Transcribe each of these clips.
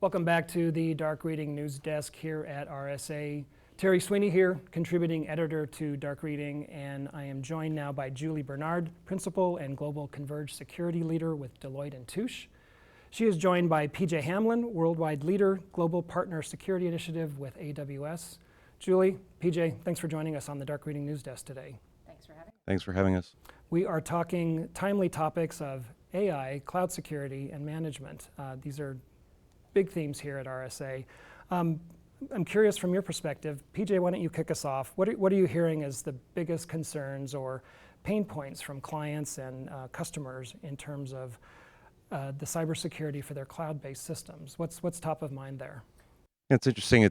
Welcome back to the Dark Reading News Desk here at RSA. Terry Sweeney here, contributing editor to Dark Reading, and I am joined now by Julie Bernard, Principal and Global ConvergeSecurity Leader with Deloitte and Touche. She is joined by PJ Hamlen, Worldwide Leader, Global Partner Security Initiative with AWS. Julie, PJ, thanks for joining us on the Dark Reading News Desk today. Thanks for having me. Thanks for having us. We are talking timely topics of AI, cloud security, and management. These are big themes here at RSA. I'm curious from your perspective, PJ, why don't you kick us off? What are you hearing as the biggest concerns or pain points from clients and customers in terms of the cybersecurity for their cloud-based systems? What's top of mind there? It's interesting.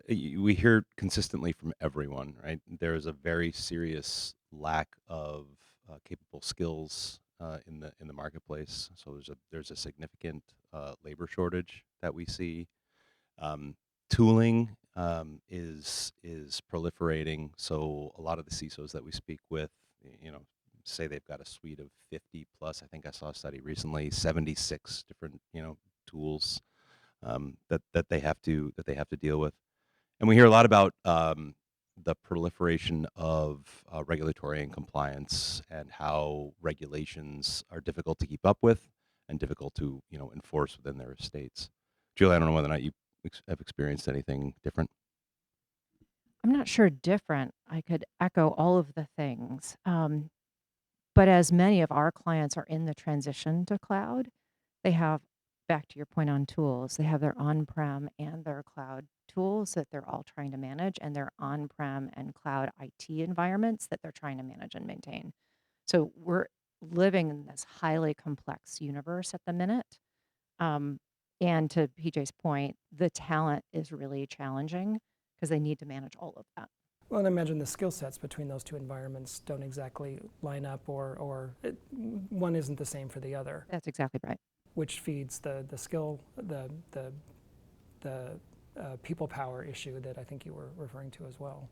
We hear consistently from everyone, right? There is a very serious lack of capable skills in the marketplace. So there's a significant labor shortage that we see. Tooling is proliferating. So a lot of the CISOs that we speak with, say they've got a suite of 50 plus. I think I saw a study recently, 76 different tools that they have to deal with. And we hear a lot about the proliferation of regulatory and compliance and how regulations are difficult to keep up with and difficult to enforce within their estates. Julie, I don't know whether or not you have experienced anything different. I'm not sure different. I could echo all of the things. But as many of our clients are in the transition to cloud, they have, back to your point on tools, they have their on-prem and their cloud tools that they're all trying to manage, and their on-prem and cloud IT environments that they're trying to manage and maintain. So we're living in this highly complex universe at the minute. And to PJ's point, the talent is really challenging because they need to manage all of that. Well, and I imagine the skill sets between those two environments don't exactly line up, or one isn't the same for the other. That's exactly right. Which feeds the skill, the people power issue that I think you were referring to as well.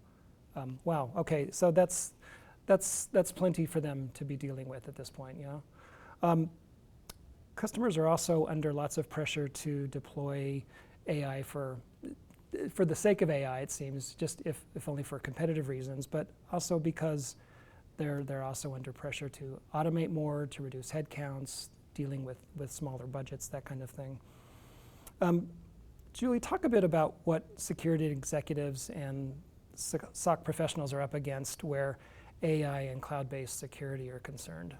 Wow. Okay, so that's plenty for them to be dealing with at this point. Yeah. Customers are also under lots of pressure to deploy AI for the sake of AI. It seems, just if only for competitive reasons, but also because they're also under pressure to automate more, to reduce headcounts, dealing with smaller budgets, that kind of thing. Julie, talk a bit about what security executives and SOC professionals are up against where AI and cloud-based security are concerned.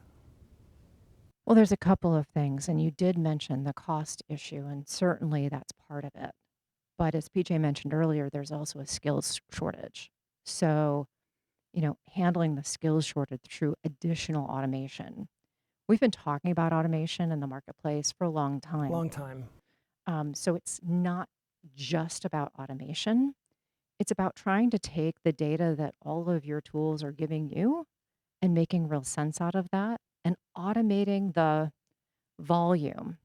Well, there's a couple of things, and you did mention the cost issue, and certainly that's part of it. But as PJ mentioned earlier, there's also a skills shortage. So, handling the skills shortage through additional automation. We've been talking about automation in the marketplace for a long time. Long time. So it's not just about automation. It's about trying to take the data that all of your tools are giving you and making real sense out of that and automating the volume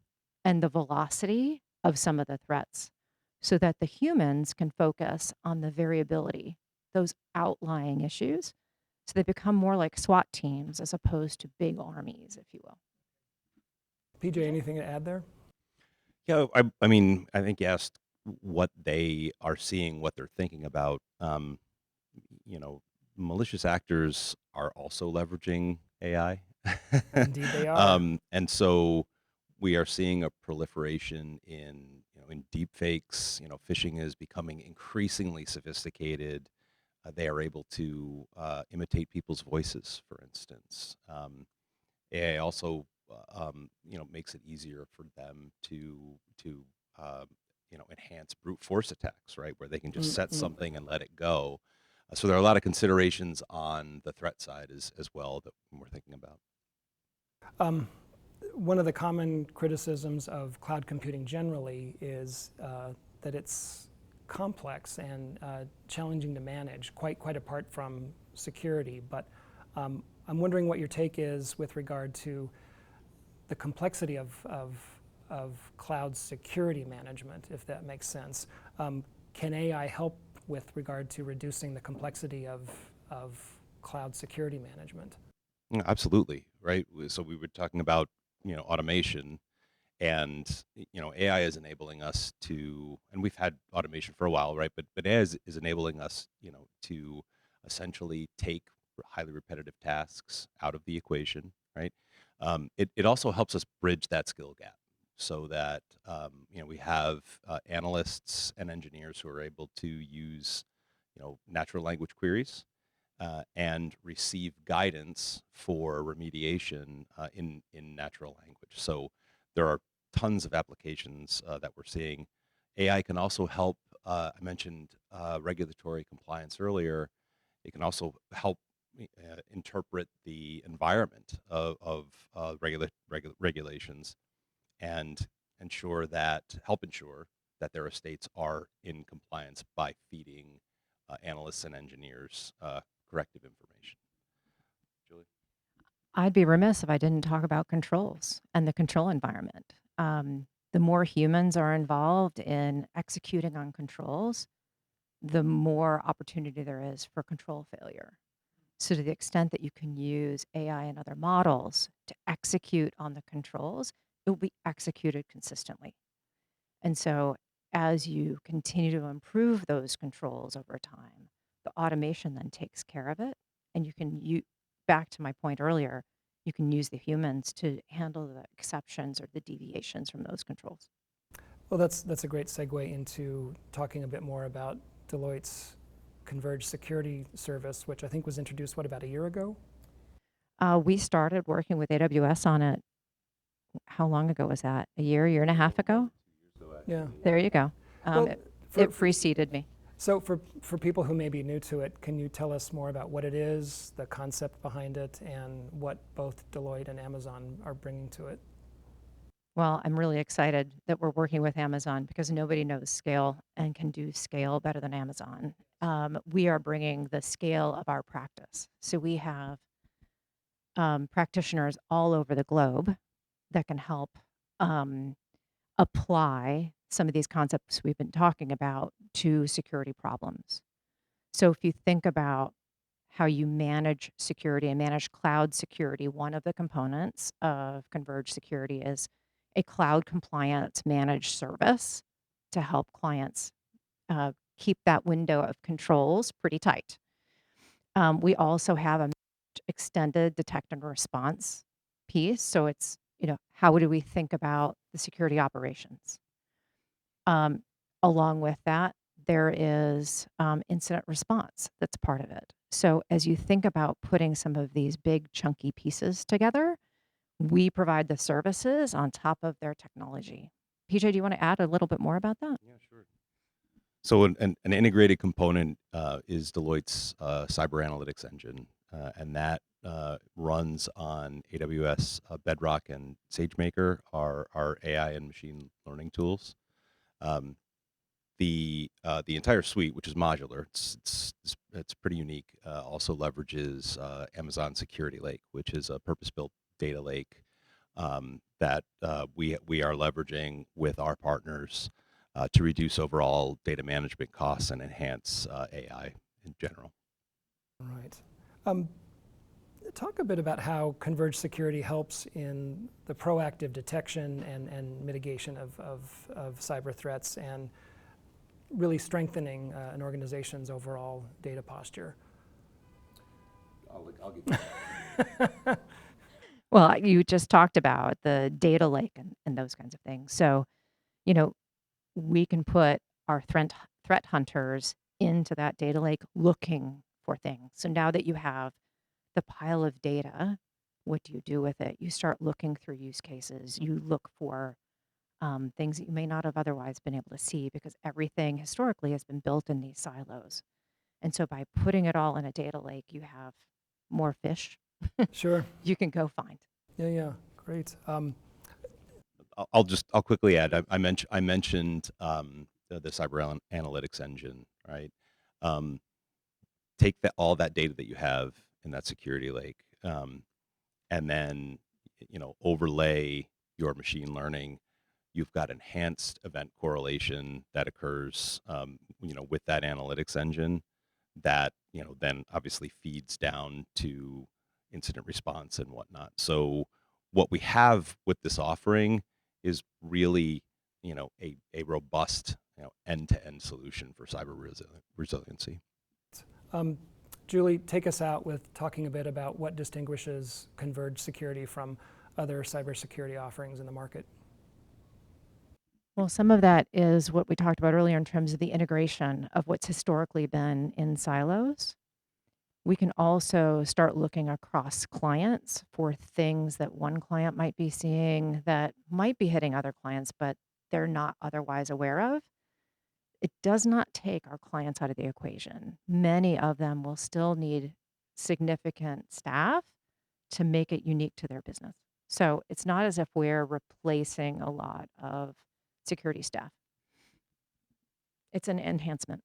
and the velocity of some of the threats so that the humans can focus on the variability, those outlying issues. So they become more like SWAT teams as opposed to big armies, if you will. PJ, anything to add there? Yeah, I mean, I think you asked what they are seeing, what they're thinking about. Malicious actors are also leveraging AI. Indeed they are. And so we are seeing a proliferation in deep fakes. Phishing is becoming increasingly sophisticated. They are able to imitate people's voices, for instance. AI also, makes it easier for them to enhance brute force attacks, right? Where they can just set something and let it go. So there are a lot of considerations on the threat side as well that we're thinking about. One of the common criticisms of cloud computing generally is that it's complex and challenging to manage, quite apart from security. But I'm wondering what your take is with regard to the complexity of cloud security management, if that makes sense. Can AI help with regard to reducing the complexity of cloud security management? Absolutely, right? So we were talking about automation. And AI is enabling us to, and we've had automation for a while, right? But AI is enabling us, to essentially take highly repetitive tasks out of the equation, right? It also helps us bridge that skill gap so that we have analysts and engineers who are able to use natural language queries and receive guidance for remediation in natural language. So there are tons of applications that we're seeing. AI can also help. I mentioned regulatory compliance earlier. It can also help interpret the environment of regulations and help ensure that their estates are in compliance by feeding analysts and engineers corrective information. Julie? I'd be remiss if I didn't talk about controls and the control environment. The more humans are involved in executing on controls, the more opportunity there is for control failure. So to the extent that you can use AI and other models to execute on the controls, it will be executed consistently. And so as you continue to improve those controls over time, the automation then takes care of it. And back to my point earlier, you can use the humans to handle the exceptions or the deviations from those controls. Well, that's a great segue into talking a bit more about Deloitte's ConvergeSecurity service, which I think was introduced, about a year ago? We started working with AWS on it. How long ago was that? A year and a half ago? Yeah. There you go. Well, It preceded me. So for people who may be new to it, can you tell us more about what it is, the concept behind it, and what both Deloitte and Amazon are bringing to it? Well, I'm really excited that we're working with Amazon because nobody knows scale and can do scale better than Amazon. We are bringing the scale of our practice. So we have practitioners all over the globe that can help apply some of these concepts we've been talking about to security problems. So if you think about how you manage security and manage cloud security, one of the components of ConvergeSecurity is a cloud compliance managed service to help clients keep that window of controls pretty tight. We also have a extended detect and response piece. So it's, how do we think about the security operations? Along with that, there is incident response that's part of it. So as you think about putting some of these big chunky pieces together, we provide the services on top of their technology. PJ, do you want to add a little bit more about that? Yeah, sure. So an integrated component is Deloitte's cyber analytics engine, and that runs on AWS Bedrock and SageMaker, our AI and machine learning tools. The entire suite, which is modular, it's pretty unique. Also leverages Amazon Security Lake, which is a purpose-built data lake that we are leveraging with our partners to reduce overall data management costs and enhance AI in general. Right. Talk a bit about how ConvergeSecurity helps in the proactive detection and mitigation of cyber threats and really strengthening an organization's overall data posture. I'll give you Well, you just talked about the data lake and those kinds of things. So, we can put our threat hunters into that data lake looking for things. So now that you have the pile of data, what do you do with it? You start looking through use cases. You look for things that you may not have otherwise been able to see because everything historically has been built in these silos. And so by putting it all in a data lake, you have more fish Sure. you can go find. Yeah. Great. I'll quickly add. I mentioned the cyber analytics engine, right? Take all that data that you have in that security lake, and then overlay your machine learning. You've got enhanced event correlation that occurs, with that analytics engine that then obviously feeds down to incident response and whatnot. So what we have with this offering is really, a robust, end-to-end solution for cyber resiliency. Julie, take us out with talking a bit about what distinguishes ConvergeSecurity from other cybersecurity offerings in the market. Well, some of that is what we talked about earlier in terms of the integration of what's historically been in silos. We can also start looking across clients for things that one client might be seeing that might be hitting other clients, but they're not otherwise aware of. It does not take our clients out of the equation. Many of them will still need significant staff to make it unique to their business. So it's not as if we're replacing a lot of security staff. It's an enhancement.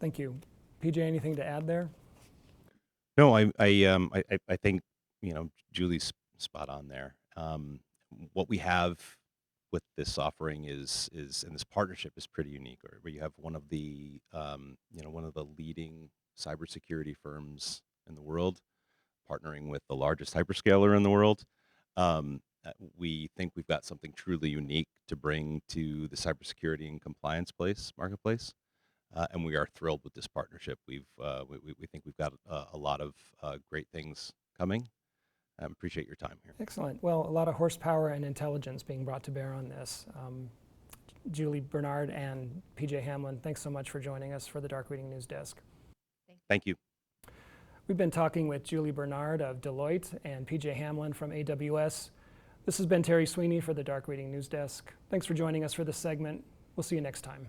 Thank you. PJ, anything to add there? No, I think, Julie's spot on there. What we have with this offering is and this partnership is pretty unique, where you have one of the leading cybersecurity firms in the world partnering with the largest hyperscaler in the world. We think we've got something truly unique to bring to the cybersecurity and compliance marketplace. And we are thrilled with this partnership. We think we've got a lot of great things coming. Appreciate your time here. Excellent. Well, a lot of horsepower and intelligence being brought to bear on this. Julie Bernard and PJ Hamlen, thanks so much for joining us for the Dark Reading News Desk. Thank you. We've been talking with Julie Bernard of Deloitte and PJ Hamlen from AWS. This has been Terry Sweeney for the Dark Reading News Desk. Thanks for joining us for this segment. We'll see you next time.